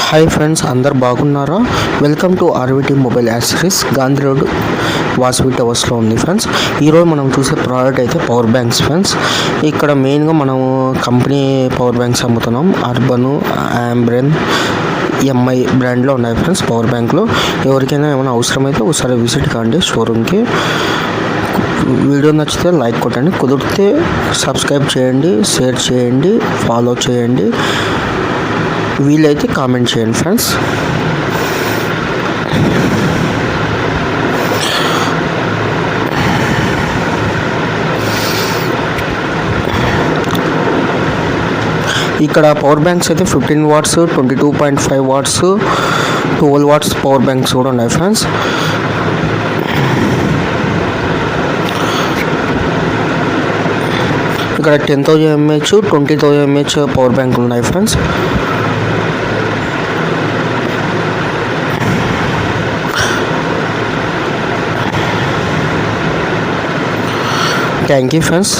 Hi friends, అందరు బాగున్నారా? Welcome to RVT mobile accessories. Gandhi Road Vasavi టవర్స్లో ఉంది ఫ్రెండ్స్. ఈరోజు మనం చూసే ప్రోడక్ట్ అయితే పవర్ బ్యాంక్స్ ఫ్రెండ్స్. ఇక్కడ మెయిన్గా మనము కంపెనీ పవర్ బ్యాంక్స్ అమ్ముతున్నాం. అర్బన్, ఆంబ్రెన్, ఎంఐ బ్రాండ్లో ఉన్నాయి ఫ్రెండ్స్ పవర్ బ్యాంక్లో. ఎవరికైనా ఏమైనా అవసరమైతే ఒకసారి విజిట్ కాండి షోరూమ్కి. వీడియో నచ్చితే లైక్ కొట్టండి, కుదిరితే సబ్స్క్రైబ్ చేయండి, షేర్ చేయండి, ఫాలో చేయండి, వీలైతే కామెంట్ చేయండి ఫ్రెండ్స్. ఇక్కడ పవర్ బ్యాంక్స్ అయితే 15 watts, 22.5 watts, 12 watts power banks కూడా ఉన్నాయి ఫ్రెండ్స్. ఇక్కడ 10,000 mAh, 20,000 mAh పవర్ బ్యాంకులు ఉన్నాయి ఫ్రెండ్స్. Thank you friends.